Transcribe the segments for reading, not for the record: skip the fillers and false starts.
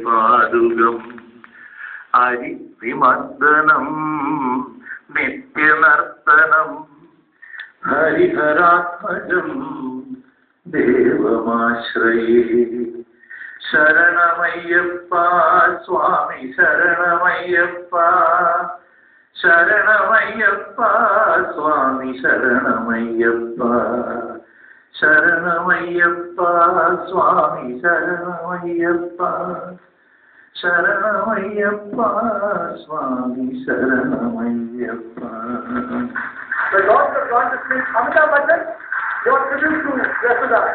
പാദുകം ഹരിവിമർദ്ദനം നിത്യനർത്തനം ഹരിഹരാത്മജം ദേവമാശ്രയേ ശരണമയ്യപ്പ സ്വാമി ശരണമയ്യപ്പ ശരണമയ്യപ്പ സ്വാമി ശരണമയ്യപ്പ ശരണമയ്യപ്പ സ്വാമി ശരണമയ്യപ്പ ശരണമയ്യപ്പ സ്വാമി ശരണമയ്യപ്പ. The Lord has gone to sleep. Amitabh Bachchan, your tribute to Yesudas.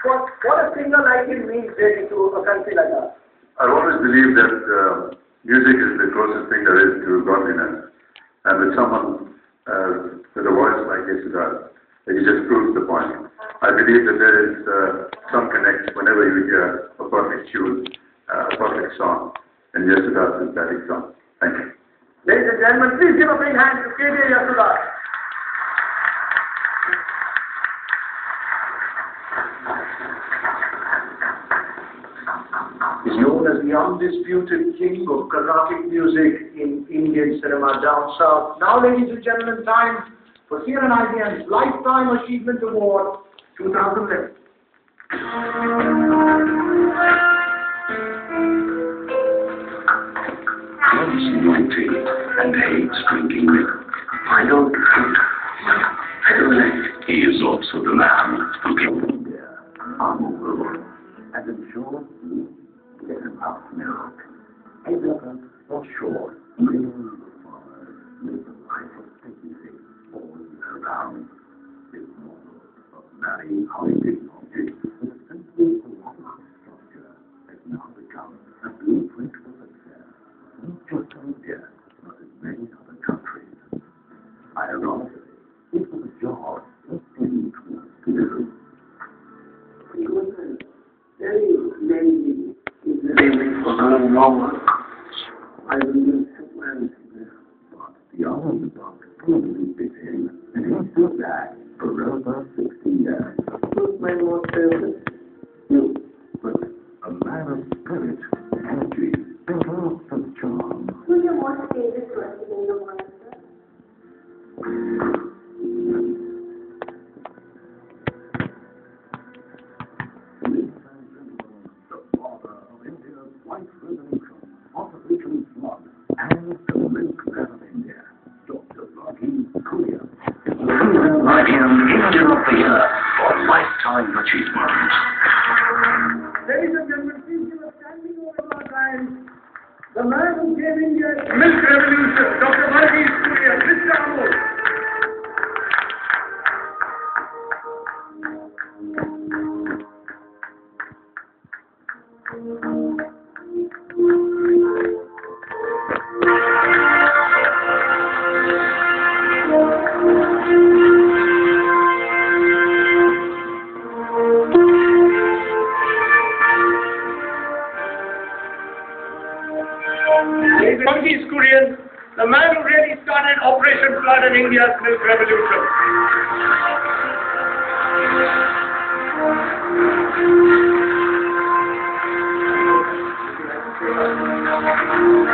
What a singer like him means really to a country like us. I've always believed that music is the closest thing there is to godliness. And with someone with a voice like YESUDAS, he just proves the point. I believe that there is some connect whenever you hear a perfect tune, a perfect song, and YESUDAS is that song. Thank you. Ladies and gentlemen, please give a big hand to KJ Yesudas. Is known as the undisputed king of Carnatic music in Indian cinema down south. Now, ladies and gentlemen, time for CNN-IBN's Lifetime Achievement Award 2011. Loves anointing and hates drinking milk. I don't hate. I don't like. He is also the man who came from there. AMUL has ensured me get enough milk. I never for sure bring the farmers live a life of dignity all year round. This model of marrying holiday objects is simply a one-off structure has now become a blueprint for success, not just in India, but in many other countries. Ironically, it was a job that didn't want to do. He was very lazy. For no longer. I believe headlines but the other dog probably bit him, and he stood back for over 60 years. Who's my most favorite? You, but a man of spirit, energy, better of charm. Who's your most favorite person in the world, sir? The father of India's white revolution, opposition slug, and the milk man of India, Dr. Varghese Kurian, is the CNN-IBN Indian of the Year for lifetime achievement. Ladies and gentlemen, please give a standing ovation of our time. The man who gave India its milk revolution, Dr. Varghese Kurian, Mr. AMUL. Varghese Kurian, the man who really started Operation Flood in India's milk revolution.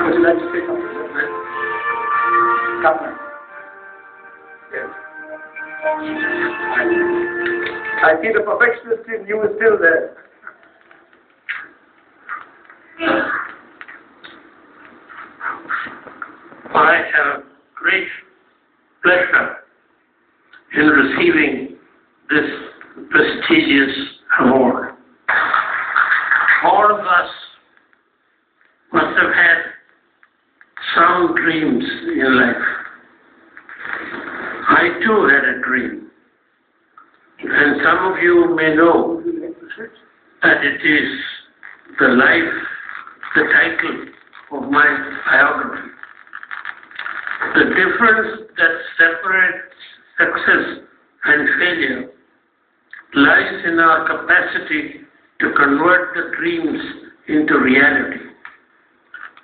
Would you like to say something? Captain. Yes. I see the perfectionist in you is still there. I have great pleasure in receiving this prestigious award. All of us must have had some dreams in life. I too had a dream. And some of you may know that it is the title of my biography. The difference that separates success and failure lies in our capacity to convert the dreams into reality.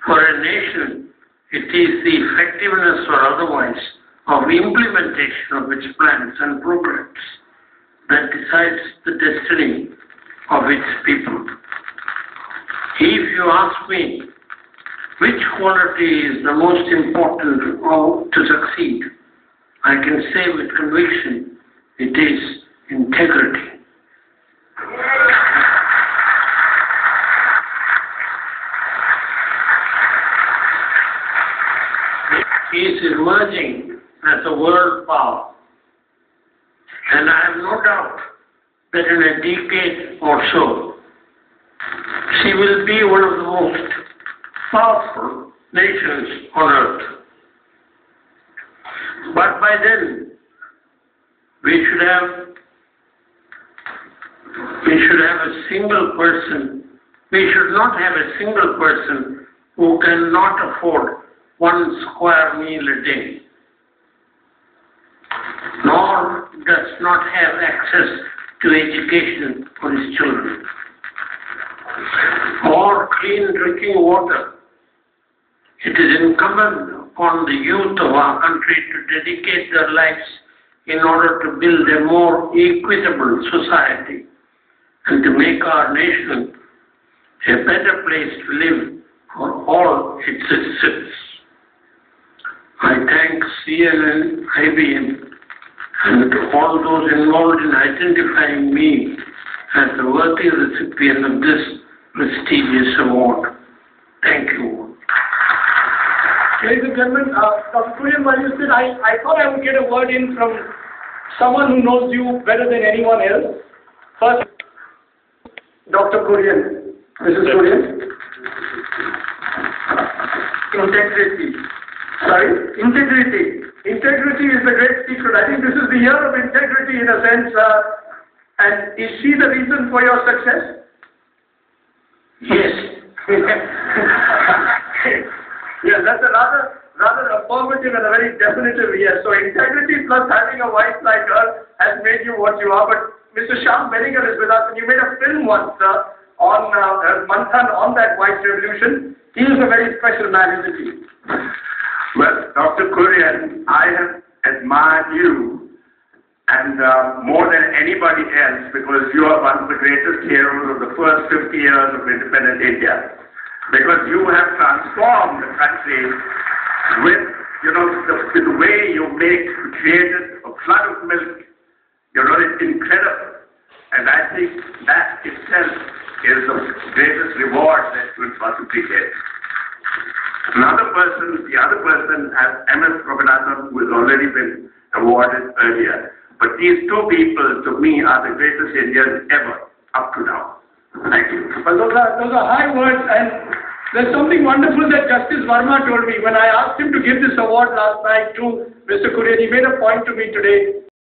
For a nation, it is the effectiveness or otherwise of implementation of its plans and programs that decides the destiny of its people. If you ask me which quality is the most important to succeed, I can say with conviction it is integrity. He is emerging as a world power, and I have no doubt that in a decade or so, she will be one of the most powerful nations on earth. But by then, we should have a single person. We should not have a single person who cannot afford 1 square meal a day, nor does not have access to education for his children, or clean drinking water. It is incumbent upon the youth of our country to dedicate their lives in order to build a more equitable society and to make our nation a better place to live for all its citizens. I thank CNN-IBN and all those involved in identifying me as the worthy recipient of this prestigious award. Thank you. Ladies and gentlemen, Dr. Kurian, while you said, I thought I would get a word in from someone who knows you better than anyone else. First, Dr. Kurian, Mrs. Kurian. Integrity. Sorry? Integrity. Integrity is the great secret. I think this is the year of integrity in a sense. And is she the reason for your success? Yes. Yes, that's a rather affirmative and a very definitive yes. So integrity plus having a wife like her has made you what you are. But Mr. Shyam Benigal is with us, and you made a film once on Manthan, on that white revolution. He is a very special man, isn't he? Well, Dr. Kurian, I have admired you and more than anybody else, because you are one of the greatest heroes of the first 50 years of independent India. Because you have transformed the country with, the way you created a flood of milk. It's incredible. And I think that itself is the greatest reward that you would possibly get. The other person, as MS Prabhanathan, who has already been awarded earlier. But these two people, to me, are the greatest Indians ever, up to now. Thank you. well, those are high words, and there's something wonderful that Justice Verma told me when I asked him to give this award last night to Mr. Kurian. He made a point to me today